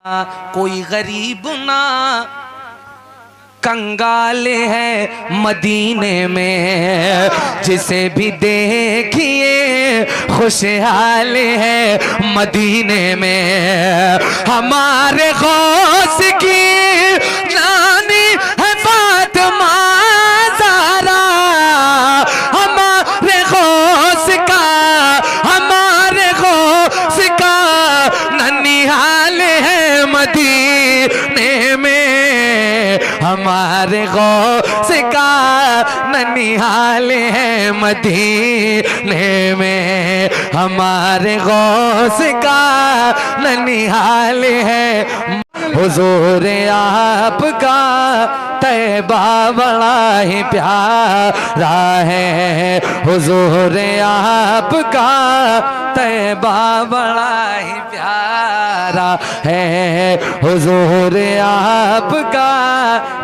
कोई गरीब ना कंगाल है मदीने में, जिसे भी देखिए खुशहाल है मदीने में। हमारे गौस की नानी है फातिमा ज़हरा, हमारे गौस का ननिहाल है मदीने में। हमारे गौस का ननिहाल है मदीने में। हमारे गौस का ननिहाल है। हुजूर आपका तैबा बड़ा ही प्यारा है। हुजूर आपका तैबा बड़ा ही प्यारा है। हुजूर आपका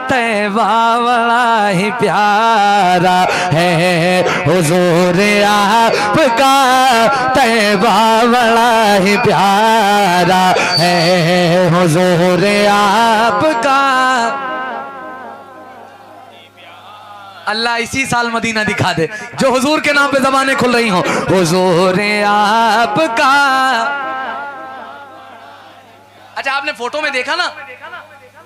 तैबा बड़ा ही प्यारा है। हुजूर आपका तैबा बड़ा ही प्यारा है। हुजूर आपका। अल्लाह इसी साल मदीना दिखा दे जो हुजूर के नाम पे ज़बानें खुल रही हों। हुजूर आपका। अच्छा, आपने फोटो में देखा ना,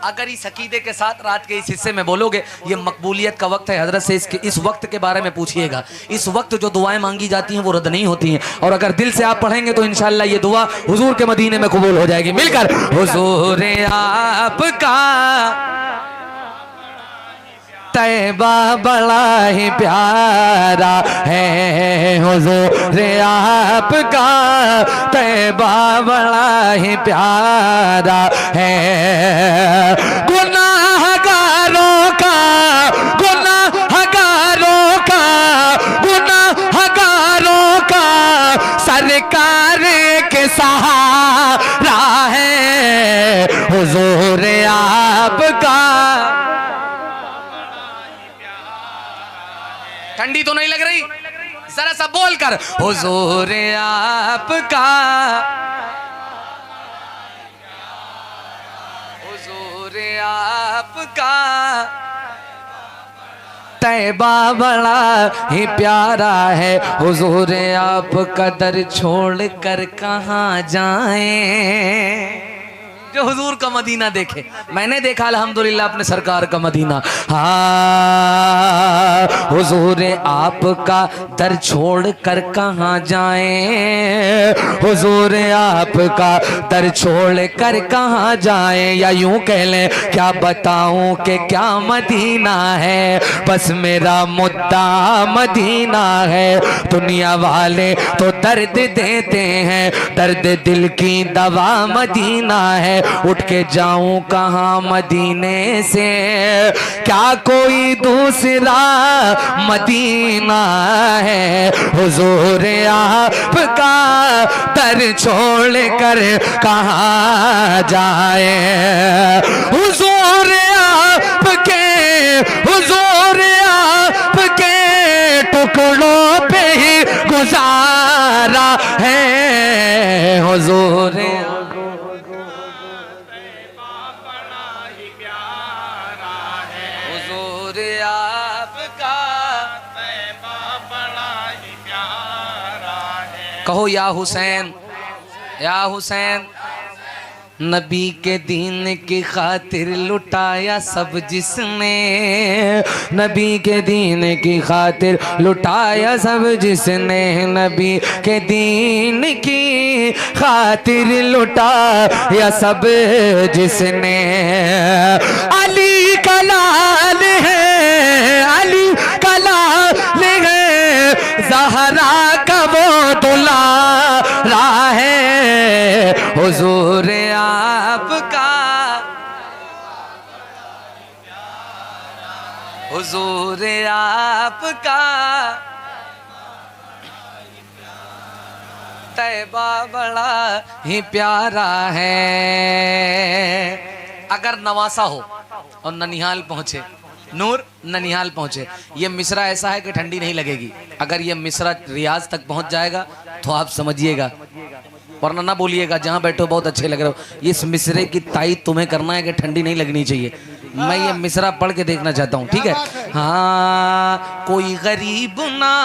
अगर इस अकीदे के साथ रात के इस हिस्से में बोलोगे ये मकबूलियत का वक्त है, हजरत से इस वक्त के बारे में पूछिएगा। इस वक्त जो दुआएं मांगी जाती हैं वो रद्द नहीं होती हैं, और अगर दिल से आप पढ़ेंगे तो इंशाअल्लाह ये दुआ हुजूर के मदीने में कबूल हो जाएगी। मिलकर हुजूर आपका तैबा बड़ा ही प्यारा है। हुजूर आपका तैबा बड़ा ही प्यारा है। गुनाहगारों का सरकार के सहारा है। हुजूर आपका। ठंडी तो नहीं लग रही? जरा सा बोल कर हुजूर आपका। हुजूर आपका तैबा बड़ा ही प्यारा है। हुजूर आपका दर छोड़ कर कहाँ जाएं। जो हुजूर का मदीना देखे, मैंने देखा अल्हम्दुलिल्लाह अपने सरकार का मदीना। हाँ, हुजूर आपका दर छोड़ कर कहाँ जाएं। हुजूर आपका दर छोड़ कर कहाँ जाएं, या यूं कह लें क्या बताऊं कि क्या मदीना है। बस मेरा मुद्दा मदीना है। दुनिया वाले तो दर्द देते हैं, दर्द दिल की दवा मदीना है। उठ के जाऊं कहाँ मदीने से, क्या कोई दूसरा मदीना है। हुजूर आपका दर छोड़ कर कहाँ जाए। हुजूर आपके टुकड़ों पे ही गुजारा है। हुजूर कहो या हुसैन, या हुसैन। नबी के दीन की खातिर लुटाया सब जिसने, नबी के दीन की खातिर लुटाया सब जिसने, नबी के दीन की खातिर लुटाया सब जिसने। अली का लाल है, अली का लाल है, ज़हरा का वो दुलारा है। हुजूर आपका, हुजूर आपका तैबा बड़ा ही प्यारा है। अगर नवासा हो और ननिहाल पहुंचे, नूर ननिहाल पहुंचे, ये मिस्रा ऐसा है कि ठंडी नहीं लगेगी। अगर ये मिस्रा रियाज तक पहुंच जाएगा तो आप समझिएगा वरना ना बोलिएगा जहाँ बैठो बहुत अच्छे लग रहे हो। इस मिसरे की ताईद तुम्हें करना है कि ठंडी नहीं लगनी चाहिए। मैं ये मिसरा पढ़ के देखना चाहता हूँ, ठीक है। हाँ, कोई गरीब ना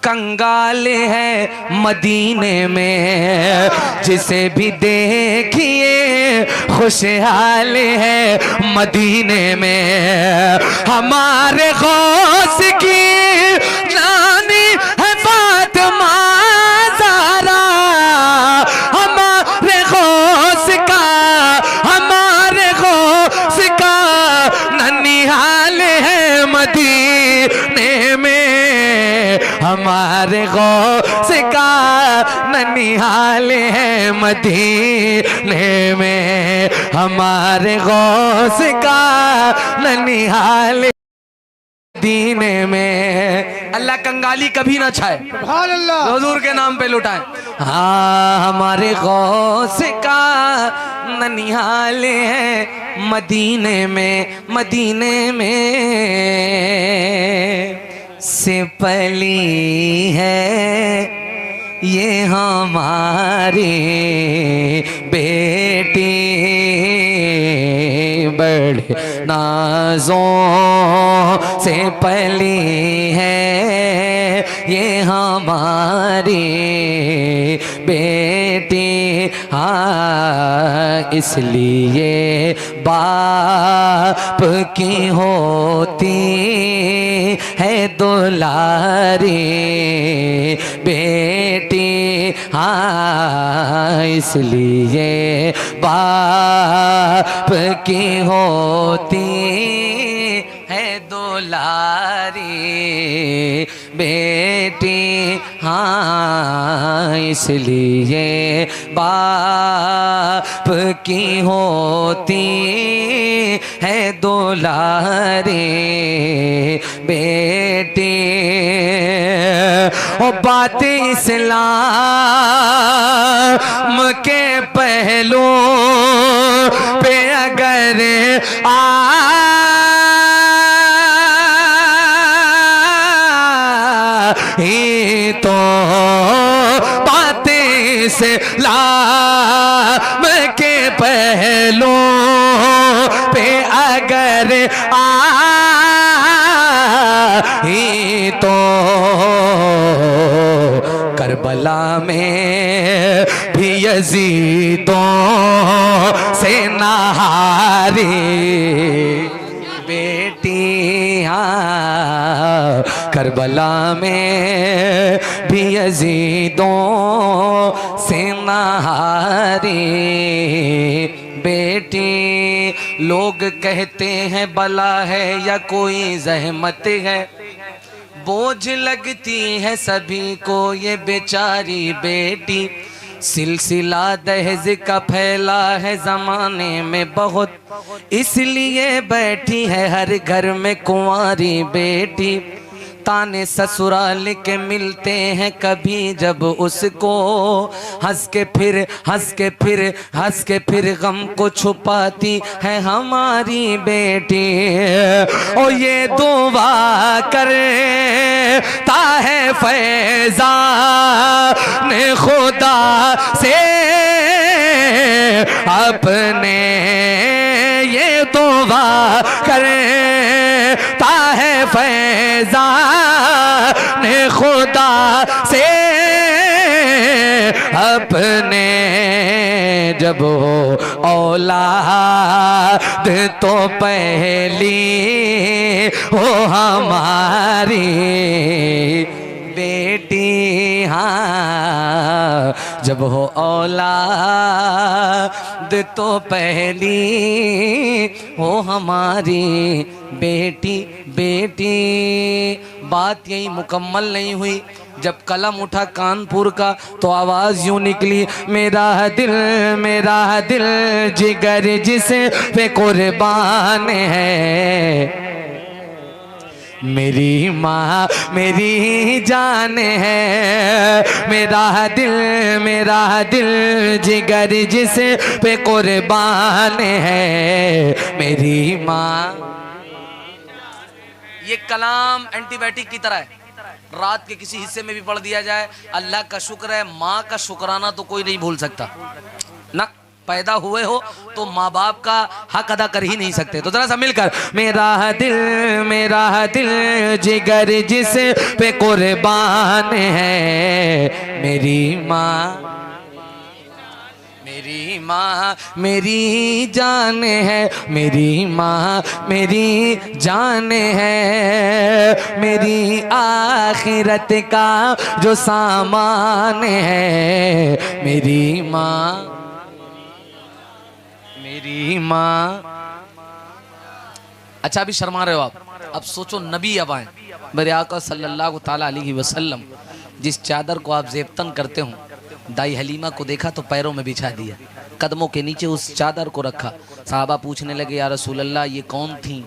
कंगाल है मदीने में, जिसे भी देखिए खुशहाल है मदीने में। हमारे गौस की रानी है फातिमा ज़हरा, हमारे गौस का ननिहाल है मदीने में। हमारे गौस का ननिहाल है मदीने में। हमारे गौस का ननिहाल मदीने में। अल्लाह कंगाली कभी ना छाए, सुभान अल्लाह, हुजूर के नाम पे लुटाए। हाँ, हमारे गौस का ननिहाल है मदीने में, मदीने में से पली है ये हमारी बेटी, बड़े नाजों से पली है ये हमारी बेटी। हाँ, इसलिए बाप की होती है दुलारी बेटी। हाँ, इसलिए बाप की होती है दुलारी बेटी। हाँ, इसलिए बाप की होती है दुलारी बेटी। ओ बात इस्लाम के पहलू पे अगर ही तो बातें से इस्लाम के पहलू पे अगर ही तो करबला में भी यजीदों से नहारी बेटी। हाँ, करबला में भी यजीदों से नहारी बेटी। लोग कहते हैं बला है या कोई जहमत है, बोझ लगती है सभी को ये बेचारी बेटी। सिलसिला दहेज का फैला है जमाने में बहुत, इसलिए बैठी है हर घर में कुंवारी बेटी। ताने ससुराल के मिलते हैं कभी जब उसको, हंस के फिर गम को छुपाती है हमारी बेटी। ओ ये दुआ करता है फैज़ान खुदा से अपने, ये दुआ करता है फैज़ान खुदा से अपने। जब हो औलाद तो पहली हो हमारी बेटी। हाँ, जब हो औलाद तो पहली हो हमारी बेटी बेटी। बात यही मुकम्मल नहीं हुई, जब कलम उठा कानपुर का तो आवाज़ यूँ निकली, मेरा दिल जिगर जिसे पे कुर्बान है, मेरी माँ मेरी जान है। मेरा दिल जिगर जिसे पे कुर्बान है, मेरी माँ। ये कलाम एंटीबायोटिक की तरह है, रात के किसी हिस्से में भी पढ़ दिया जाए, अल्लाह का शुक्र है। माँ का शुक्राना तो कोई नहीं भूल सकता ना, पैदा हुए हो तो माँ बाप का हक अदा कर ही नहीं सकते। तो जरा सा मिलकर, मेरा दिल जिगर जिस पे कुर्बान है, मेरी माँ मेरी जान है, मेरी माँ मेरी जान है, मेरी आखिरत का जो सामान है, मेरी माँ मेरी माँ। अच्छा अभी शर्मा रहे हो आप, अब सोचो नबी अब आए, मेरे आका सल्लल्लाहु ताला अलैहि वसल्लम, जिस चादर को आप ज़ेबतन करते हो, दाई हलीमा को देखा तो पैरों में बिछा दिया, कदमों के नीचे उस चादर को रखा। साहबा पूछने लगे, या रसूल अल्लाह ये कौन थी?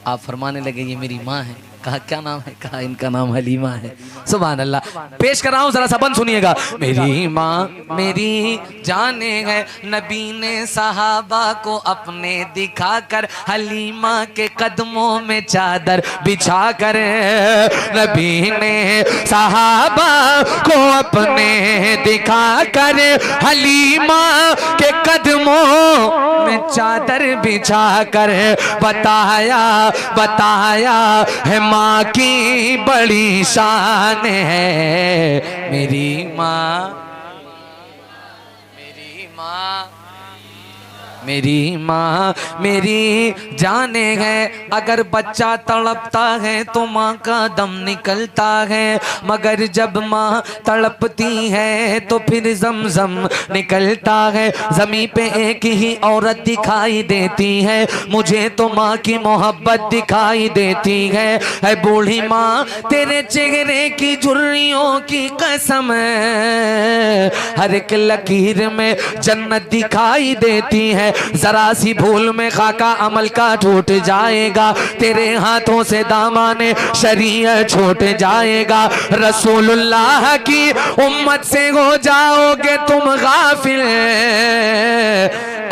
आप फरमाने लगे, ये मेरी माँ है। कहा क्या नाम है? कहा इनका नाम हलीमा है। सुभान अल्लाह। पेश कर रहा हूँ, जरा सबन सुनिएगा। मेरी माँ मेरी जाने है, नबी ने सहाबा को अपने दिखाकर हलीमा के कदमों में चादर बिछा कर, नबी ने सहाबा को अपने दिखाकर हलीमा के कदमों में चादर बिछा कर बताया है माँ की बड़ी शान है, मेरी माँ मेरी जाने है। अगर बच्चा तड़पता है तो माँ का दम निकलता है, मगर जब माँ तड़पती है तो फिर जमजम निकलता है। ज़मीं पे एक ही औरत दिखाई देती है, मुझे तो माँ की मोहब्बत दिखाई देती है। ऐ बूढ़ी माँ तेरे चेहरे की झुर्रियों की कसम, हर एक लकीर में जन्नत दिखाई देती है। जरा सी भूल में खाका अमल का छूट जाएगा, तेरे हाथों से दामाने शरीयत छूट जाएगा। रसूलुल्लाह की उम्मत से हो जाओगे तुम गाफिल,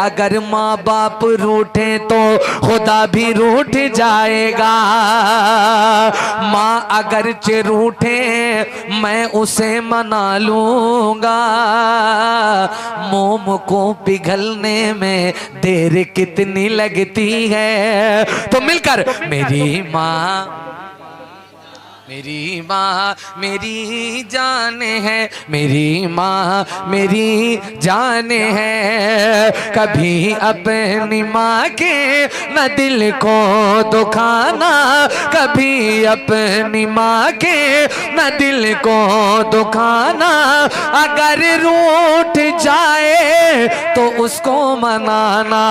अगर माँ बाप रूठे तो खुदा भी रूठ जाएगा। माँ अगर रूठे मैं उसे मना लूंगा, मोम को पिघलने में देर कितनी लगती है। तो मिलकर, मेरी माँ मेरी जान है, मेरी माँ मेरी जान है। कभी अपनी माँ के न दिल को दुखाना, कभी अपनी माँ के न दिल को दुखाना। अगर रूठ जाए तो उसको मनाना,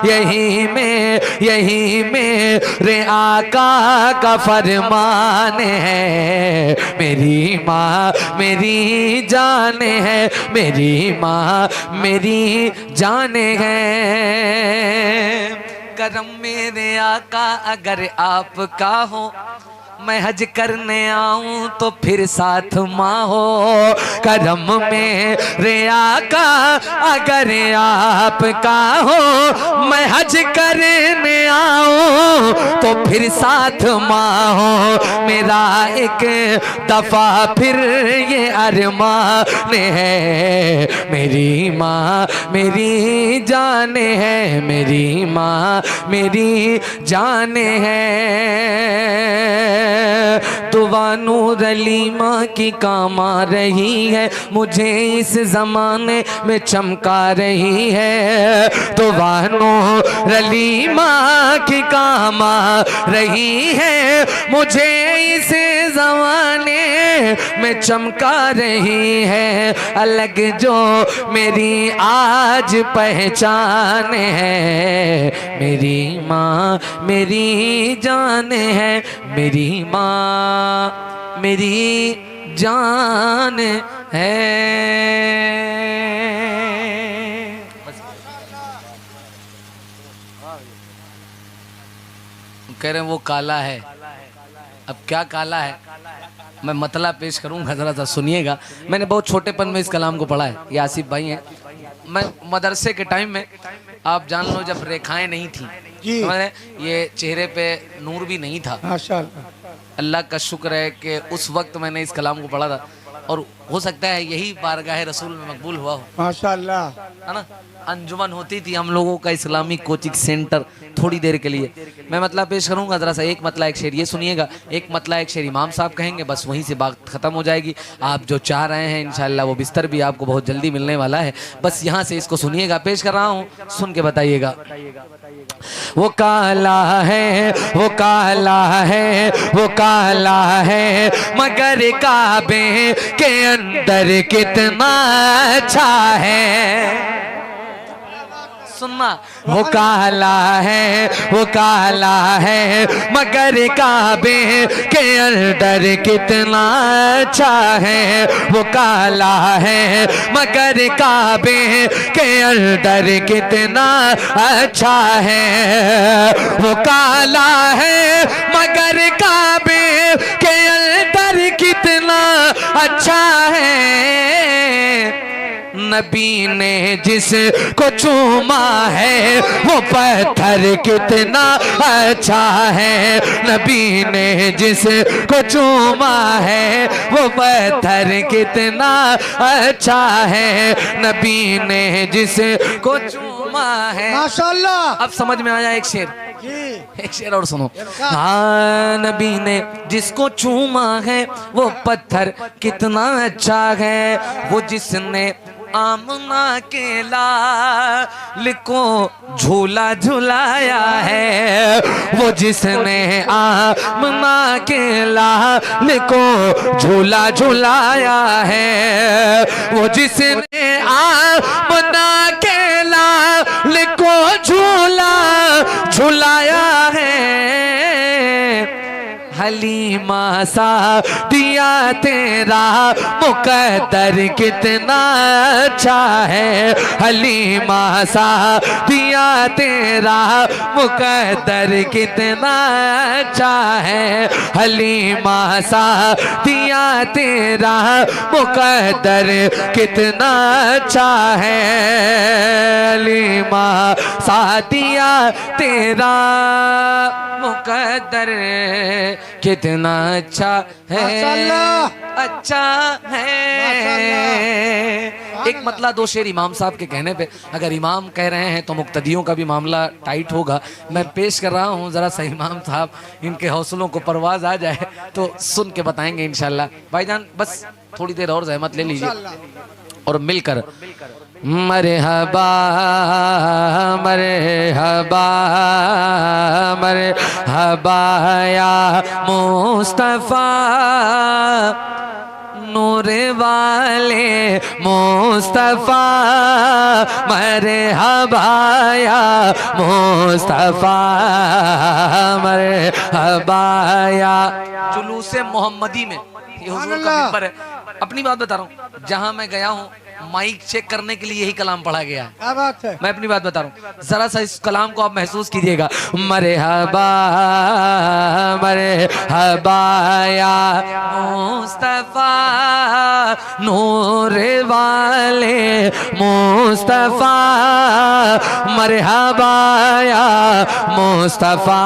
यही में रे आका का फरमान है। मेरी माँ मेरी जान है, मेरी माँ मेरी जान है। करम मेरे आका अगर आपका हो, मैं हज करने आऊं तो फिर साथ माँ हो। करम में रे आका अगर आपका हो, मैं हज करने आऊं तो फिर साथ माँ हो। मेरा एक दफा फिर ये अरमान है, मेरी माँ मेरी जान है, मेरी माँ मेरी जान है। दुआ नूर अली माँ की काम आ रही है, मुझे इस जमाने में चमका रही है। दुआ नूर अली माँ की काम आ रही है, मुझे इस जमाने में चमका रही है। अलग जो मेरी आज पहचान है, मेरी माँ मेरी जान है, मेरी माँ मेरी जान है। कह रहे हैं वो काला है, अब क्या काला है मैं मतला पेश करूंगा, जरा सा सुनिएगा। मैंने बहुत छोटेपन में इस कलाम को पढ़ा है, ये आसिफ भाई हैं। मैं मदरसे के टाइम में, आप जान लो जब रेखाएं नहीं थी, ये चेहरे पे नूर भी नहीं था, अल्लाह का शुक्र है कि उस वक्त मैंने इस कलाम को पढ़ा था और हो सकता है यही बारगाह रसूल में मकबूल हुआ हो। माशाअल्लाह। है ना, अंजुमन होती थी हम लोगों का इस्लामी कोचिंग सेंटर थोड़ी देर के लिए। मैं मतला पेश करूंगा जरा सा, एक मतला एक शेर ये सुनिएगा, एक मतला एक शेर इमाम साहब कहेंगे, बस वहीं से बात खत्म हो जाएगी। आप जो चाह रहे हैं इंशाल्लाह वो बिस्तर भी आपको बहुत जल्दी मिलने वाला है, बस यहाँ से इसको सुनिएगा। पेश कर रहा हूँ, सुन के बताइएगा। वो काला है, वो काला है, वो काला है, मगर काबे के अंदर कितना अच्छा है। सुनना, वो काला है, वो काला है, मगर काबे के अंदर कितना अच्छा है। वो काला है मगर काबे के अंदर कितना अच्छा है। वो काला है मगर काबे के अंदर कितना अच्छा है। नबी ने जिसको चूमा है वो पत्थर कितना अच्छा है। नबी ने जिसको चूमा है वो पत्थर कितना अच्छा है। नबी ने जिसको चूमा है। माशाअल्लाह। अब समझ में आया एक शेर, जी एक शेर और सुनो। हाँ, नबी ने जिसको चूमा है वो पत्थर कितना अच्छा है। वो जिसने आमना के लाल को झूला झुलाया है। वो जिसने आमना के लाल को झूला झुलाया है। वो जिसने आमना के लाल को झूला झुलाया है। हलीमा सा दिया तेरा मुकद्दर कितना अच्छा है। हलीमा सा दिया तेरा मुकद्दर कितना अच्छा है। हलीमा सा दिया तेरा मुकद्दर कितना अच्छा है। हलीमा सा दिया तेरा मुकद्दर कितना अच्छा है, अच्छा है। एक मतला दो शेर इमाम साहब के कहने पे, अगर इमाम कह रहे हैं तो मुक्तदियों का भी मामला टाइट होगा। मैं पेश कर रहा हूँ, जरा सा इमाम साहब इनके हौसलों को परवाज आ जाए तो सुन के बताएंगे इंशाल्लाह। भाईजान बस थोड़ी देर और ज़हमत ले लीजिए और मिलकर मरहबा मरहबा मरहबा या मुस्तफ़ा नूर वाले मुस्तफ़ा। मरहबा या मुस्तफ़ा मरहबा या। जुलूसे मोहम्मदी में ये हुजूर का मिंबर है। अपनी बात बता रहा हूँ, जहाँ मैं गया हूँ माइक चेक करने के लिए यही कलाम पढ़ा गया है। क्या बात है? मैं अपनी बात बता रहा हूँ, जरा सा इस कलाम को आप महसूस कीजिएगा। मरहबा मरहबा या मुस्तफ़ा नूर वाले मुस्तफ़ा। मरहबा या मुस्तफ़ा।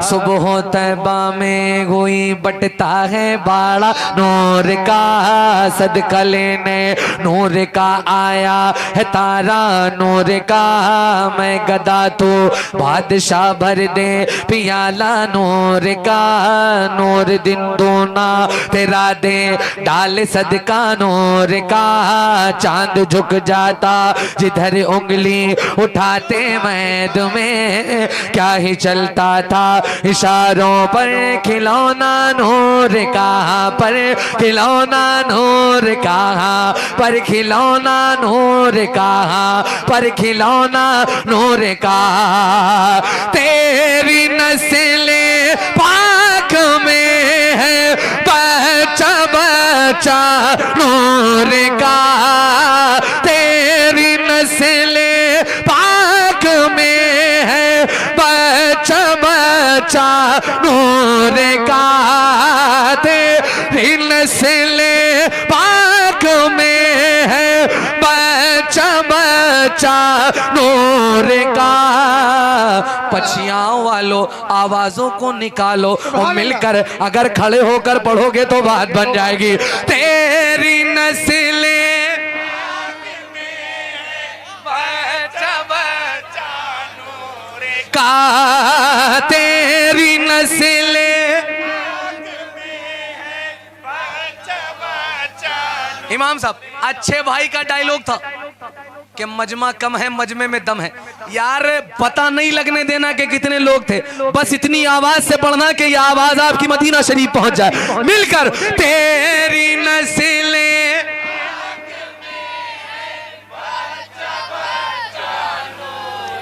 सुबह तैबा में कोई बटता है बाड़ा नूर का सदका लेने। नूर का आया है तारा नूर का। मैं गदा तो बादशाह भर दे पियाला नूर का। नूर दिन दोना तेरा दे डाल सदका नूर का। चांद झुक जाता जिधर उंगली उठाते मैद में। क्या ही चलता था इशारों पर खिलौना नूर का। पर खिलौना नूर का पर खिलौना नूर का। पर खिलौना नूर का। तेरी नस्ले पाक में है बच्चा बच्चा नूर का। तेरी नस्ले पाक में है बच्चा बच्चा नूर का। तेरी नस्ले पाक में है बच्चा बच्चा नूर का। पछियाओं वालों आवाजों को निकालो और मिलकर अगर खड़े होकर पढ़ोगे तो बात बन जाएगी। तेरी नस्लें का, तेरी नस्लें। इमाम साहब अच्छे भाई का डायलॉग था कि मजमा कम है मजमे में दम है। यार पता नहीं लगने देना कि कितने लोग थे, बस इतनी आवाज से पढ़ना कि यह आवाज आपकी मदीना शरीफ पहुंच जाए। मिलकर तेरी नस्लें,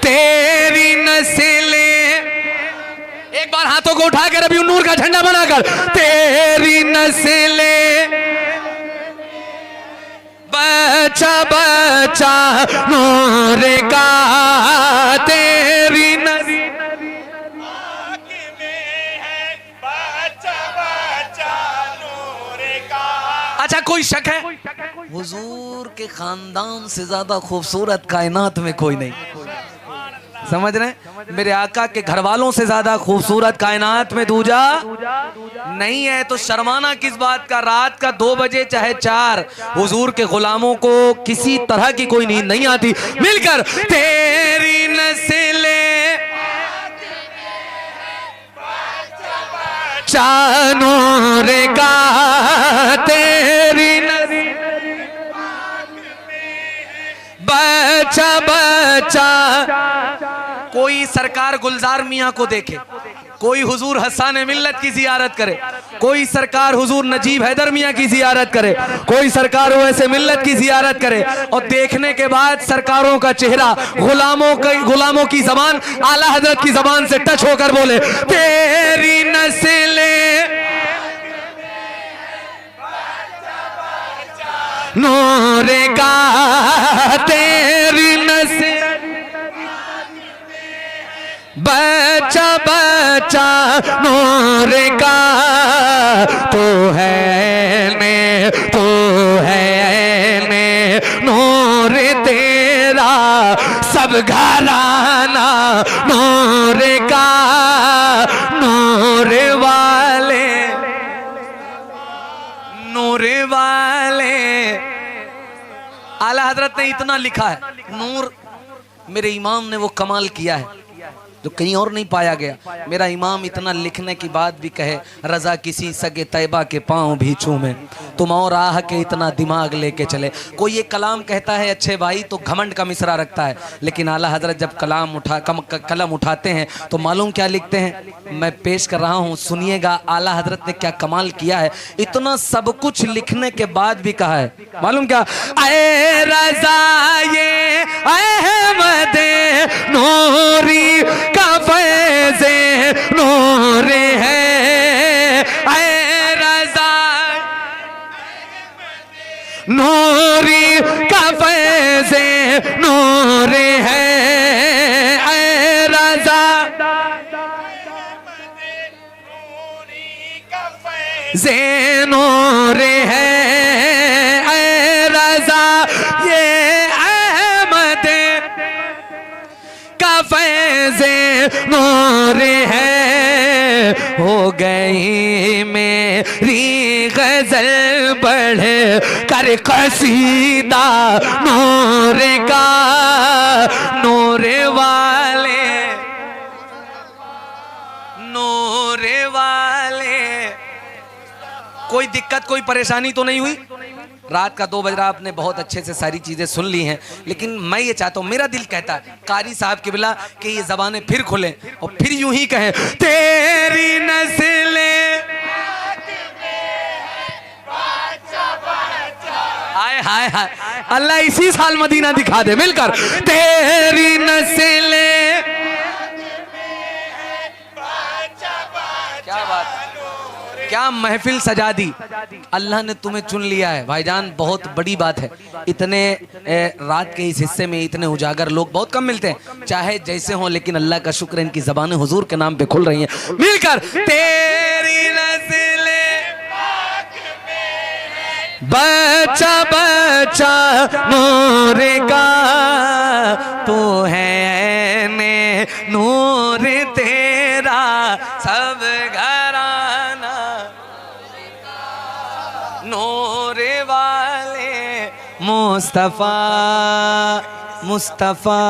तेरी नस्लें। एक बार हाथों को उठाकर अभी नूर का झंडा बनाकर, तेरी नस्लें बचा बचा नूर का, तेरी नस्लें अच्छा कोई शक है? हुजूर के खानदान से ज्यादा खूबसूरत कायनात में कोई नहीं। समझ रहे हैं? मेरे आका के घर वालों से ज्यादा खूबसूरत कायनात में दूजा नहीं है। तो शर्माना किस बात का? रात का 2 बजे चाहे 4, हुजूर के गुलामों को किसी तरह की कोई नींद नहीं आती। मिलकर तेरी नस्लें चानूर का, तेरी नस्लें बचा बचा। कोई सरकार गुलजार मियाँ को देखे, कोई हुजूर हसन मिल्लत की जियारत करे, कोई सरकार हुजूर नजीब हैदर मियाँ की जियारत करे, कोई सरकार वैसे मिल्लत की जियारत करे, और देखने के बाद सरकारों का चेहरा गुलामों की जबान आला हजरत की जबान से टच होकर बोले तेरी नस्लें नूर का, तेरी नस्लें बचा बचा नूर का। तो है ने नूर तेरा सब घराना नूर का, नूर वाले नूर वाले। आला हजरत ने इतना लिखा है, नूर मेरे इमाम ने वो कमाल किया है जो कहीं और नहीं पाया गया। मेरा इमाम इतना लिखने के बाद भी कहे रजा किसी सगे तैबा के पांव भी चूमे, तुम और आह के इतना दिमाग लेके चले। कोई ये कलाम कहता है अच्छे भाई तो घमंड का मिसरा रखता है, लेकिन आला हजरत जब कलम उठाते हैं तो मालूम क्या लिखते हैं? मैं पेश कर रहा हूँ, सुनिएगा आला हजरत ने क्या कमाल किया है। इतना सब कुछ लिखने के बाद भी कहा है, मालूम क्या? ऐ रजा ये अहमद नूरी का फैज़े नूर है, ऐ रजा नूरी का फैज़े नूर है, ऐ रजा ज़े नूर है, ऐ रजा ये अहमद का फैज़े नूर है। हो गई मेरी गजल बढ़ कर कसीदा नूर का, नूर वाले नूर वाले। कोई दिक्कत कोई परेशानी तो नहीं हुई? रात का 2 बज रहा, आपने बहुत अच्छे से सारी चीजें सुन ली हैं, लेकिन मैं ये चाहता हूँ, मेरा दिल कहता है कारी साहब के बिला कि ये जबानें फिर खुलें और फिर यूं ही कहें तेरी नस्लें। हाय हाय हाय, अल्लाह इसी साल मदीना दिखा दे। मिलकर तेरी नस्लें। क्या बात, क्या महफिल सजा दी। अल्लाह ने तुम्हें चुन लिया है भाईजान, बहुत बड़ी बात है। इतने रात के इस हिस्से में इतने उजागर लोग बहुत कम मिलते हैं, चाहे जैसे हों, लेकिन अल्लाह का शुक्र इनकी ज़बानें हुजूर के नाम पे खुल रही हैं। मिलकर तेरी नस्लें बच्चा बच्चा नूर का तू है ने नूर तेरा सब घराना नूर वाले मुस्तफा मुस्तफा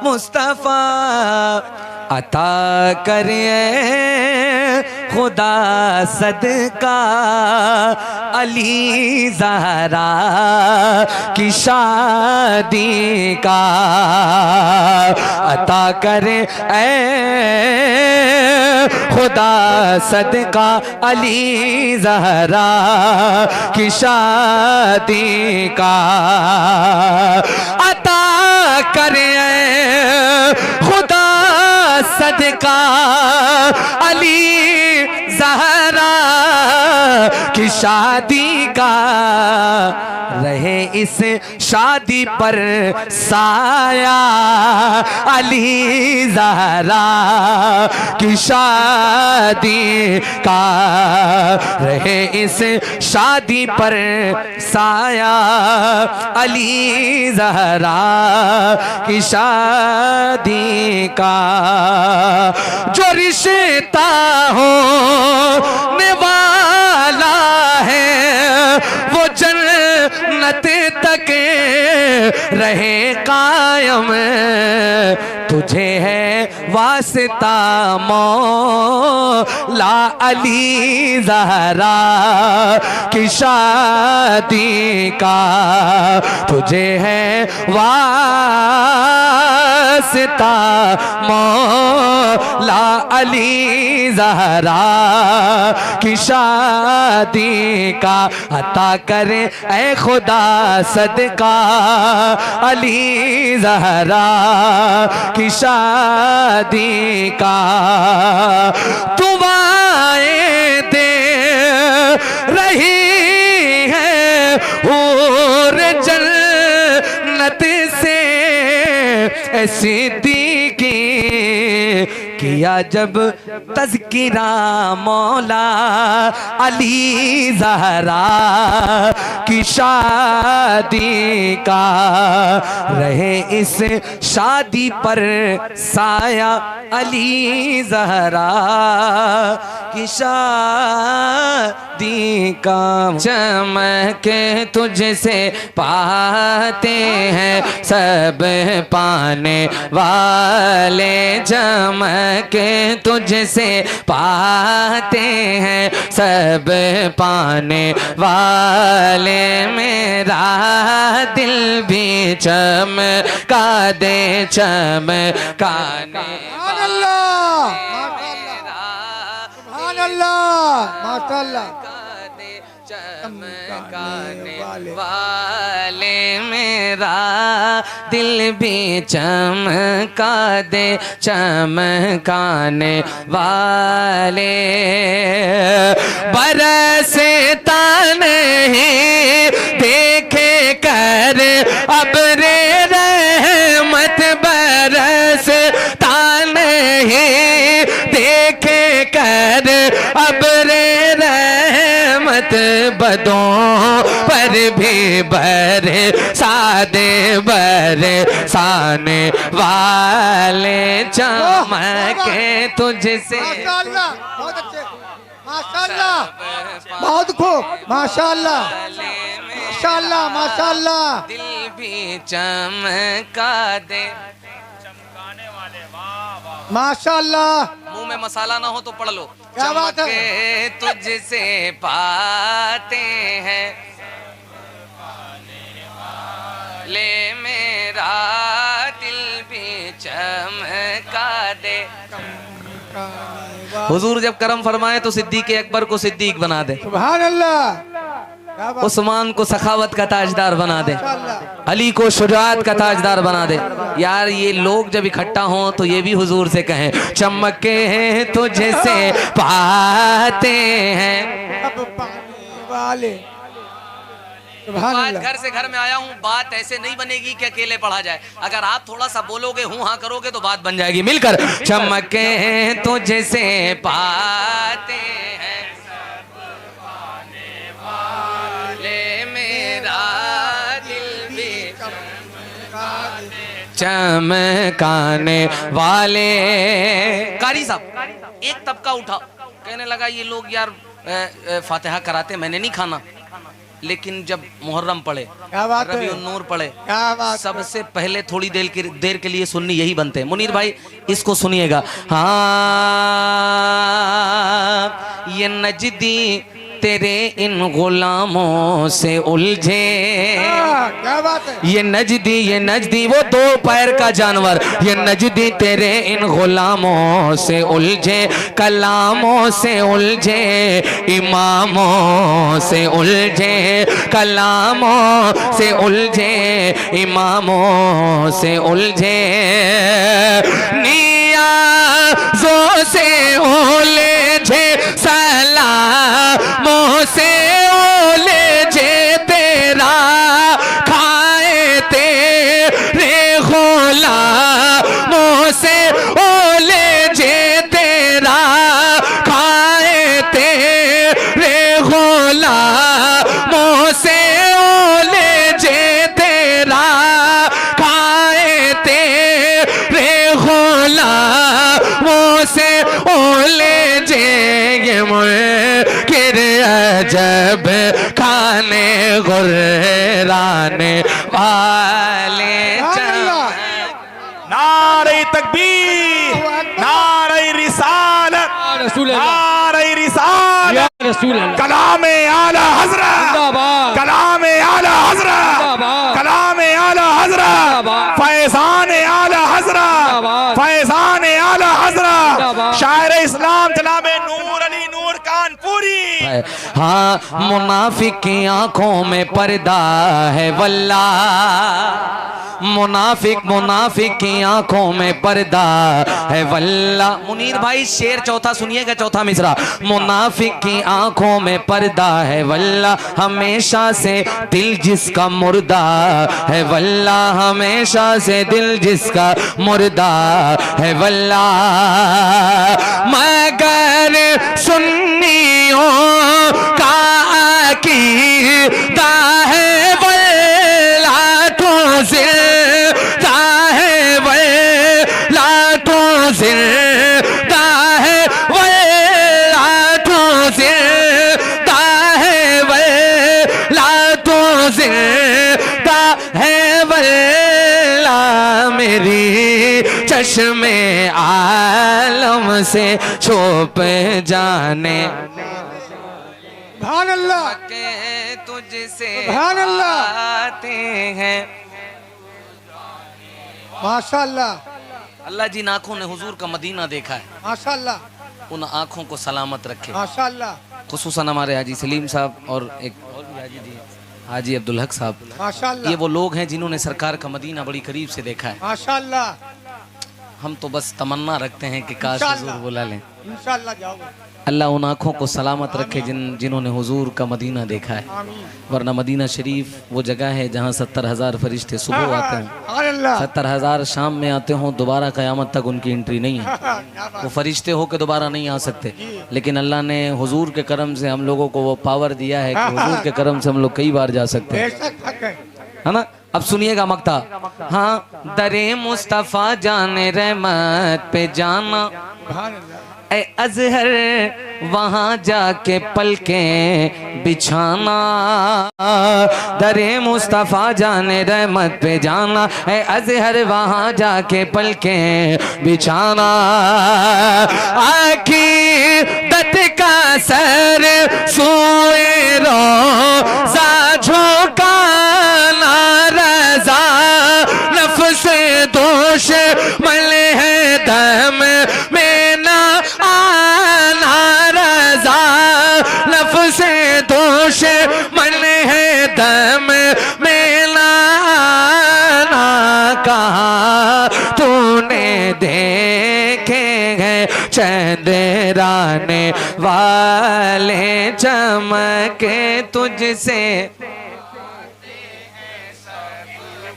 मुस्तफा अता करिए खुदा सदका अली ज़हरा की शादी का अता करे खुदा सदका अली ज़हरा की शादी का अता करे खुदा सदका अली ज़हरा की शादी का रहे इस शादी पर साया अली ज़हरा की शादी का रहे इस शादी पर साया अली ज़हरा की शादी का जो रिश्ता हो वाला है वो जन्नत तक रहे कायम तुझे है वास्ता मौला अली ज़हरा की शादी का तुझे है वास्ता मौला अली ज़हरा की शादी का अता करे ऐ खुदा सदका अली ज़हरा की शादी का दुआएं दे रही है और जन्नत से सिद्दीकी किया जब तज़किरा मौला अली ज़हरा की शादी का रहे इस शादी पर साया अली ज़हरा की शादी का चमके तुझसे पाते हैं सब पाने वाले चमके तुझसे पाते हैं सब पाने वाले मेरा दिल भी चमका दे चमकाने चमकाने वाले मेरा दिल भी चमका दे चमकाने वाले बरसता नहीं देखे कर अब रे रहमत बरसता नहीं देखे कर अब रे रहमत बदों पर भी बरसाने बरसाने वाले चमके तुझसे बहुत अच्छे माशाल्लाह बहुत खूब माशाल्लाह माशाल्लाह माशाल्लाह दिल भी चमका दे माशाल्लाह मुंह में मसाला ना हो तो पढ़ लो क्या बात है? चमके तुझसे पाते हैं ले मेरा दिल भी चमका दे हुजूर जब करम फरमाए तो सिद्दीक अकबर को सिद्दीक बना दे सुभान अल्लाह उस्मान को सखावत का ताजदार बना दे अली को शुजाअत का ताजदार बना दे यार ये लोग जब इकट्ठा हों तो ये भी हुजूर से कहें चमके हैं तुझे से पाते हैं अब पाने वाले सुभान आज अल्लाह घर से घर में आया हूँ बात ऐसे नहीं बनेगी कि अकेले पढ़ा जाए अगर आप थोड़ा सा बोलोगे हूँ हाँ करोगे तो बात बन जाएगी मिलकर चमके हैं तुझे से पाते हैं ले चमकाने वाले। कारी साहब एक तबका उठा, कहने लगा ये लोग यार फातिहा कराते, मैंने नहीं खाना, लेकिन जब मुहर्रम पढ़े, क्या बात है, रबीउन नूर पढ़े, क्या बात, सबसे पहले थोड़ी देर के लिए सुन्नी यही बनते हैं। मुनीर भाई इसको सुनिएगा। हाँ ये नजदी तेरे इन गुलामों से उलझे, क्या बात है, ये नजदी वो दो पैर का जानवर, ये नजदी तेरे इन गुलामों से उलझे, कलामों से उलझे, इमामों से उलझे, कलामों से उलझे, इमामों से उलझे, नियाज़ों से उलझे, सलामों से उलझे, तेरा खाए तेरे गुलामों से उलझे, तेरा खाए तेरे गुलामों से उलझे, तेरा खाए तेरे गुलामों से उलझे, ये मुनकिर अजब खाने गुर्राने वाले। नारे तकबीर, नारे रिसालत, नारे रिसालत, कलामे आला हज़रत, कलामे आला हज़रत, कलामे आला हज़रत, फैज़ाने आला हज़रत, फैज़ाने आला हज़रत, शायर इस्लाम जनाबे नूर अली नूर कानपुरी। हाँ मुनाफिक की आंखों में पर्दा है वल्ला, मुनाफिक की आंखों में पर्दा है वल्ला। मुनीर भाई शेर चौथा सुनिएगा, चौथा मिसरा। मुनाफिक की आंखों में पर्दा है वल्ला, हमेशा से दिल जिसका मुर्दा है वल्ला, हमेशा से दिल जिसका मुर्दा है वल्ला। मगर सुन्नियों का अकीदा है वल्ला, तो जिंदा है वल्ला, तो जिंदा है वल्ला, तो जिंदा है वल्ला, तो जिंदा है वल्ला। मेरी चश्मे आलम से छुप जाने सुभान अल्लाह, के तुझसे सुभान अल्लाह, आते हैं। माशाअल्लाह, अल्लाह जिन आंखों ने हुजूर का मदीना देखा है, माशाअल्लाह, उन आंखों को सलामत रखे। माशाअल्लाह, खुसूसन हमारे हाजी सलीम साहब और एक और भी हाजी जी, हाजी अब्दुल हक साहब, माशाअल्लाह, ये वो लोग हैं जिन्होंने सरकार का मदीना बड़ी करीब से देखा है। माशाअल्लाह, हम तो बस तमन्ना रखते हैं कि काश हुजूर बुला लें। इंशाअल्लाह जाओगे, अल्लाह उन आँखों को सलामत रखे जिन्होंने हुजूर का मदीना देखा है। आमीन, वरना मदीना शरीफ वो जगह है जहाँ 70,000 फरिश्ते सुबह आते हैं, सुभान अल्लाह, 70,000 शाम में आते हों, दोबारा क़यामत तक उनकी एंट्री नहीं है। क्या बात, वो फरिश्ते हो के दोबारा नहीं आ सकते, लेकिन अल्लाह ने हुजूर के करम से हम लोगों को वो पावर दिया है कि हुजूर के करम से हम लोग कई बार जा सकते हैं, बेशक हक है, है ना। अब सुनिएगा मक्ता। हाँ दरे मुस्तफ़ा जाने रहमत पे जाना, सुभान अल्लाह, ए अजहर वहाँ जाके पलकें बिछाना, दरे मुस्तफ़ा जाने रहमत पे जाना, ए अजहर वहाँ जाके पलकें बिछाना। अकीदत का सर सोए रोज़ा झुकाना, रज़ा नफ्स दोष मल है दम में ना आना, रज़ा नफ्स दोष मन है दम में ना आना। कहाँ तूने देखे हैं चंद्राने वाले चमके तुझसे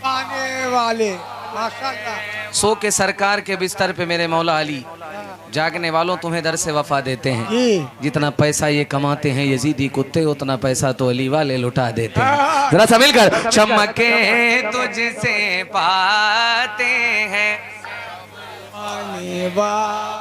आने वाले, माशाल्लाह। सो के सरकार के बिस्तर पे मेरे मौला अली जागने वालों तुम्हें दर से वफा देते हैं। जी। जितना पैसा ये कमाते हैं यजीदी कुत्ते, उतना पैसा तो अली वाले लुटा देते हैं। जरा सा मिलकर चमके तुझसे पाते हैं आने वाला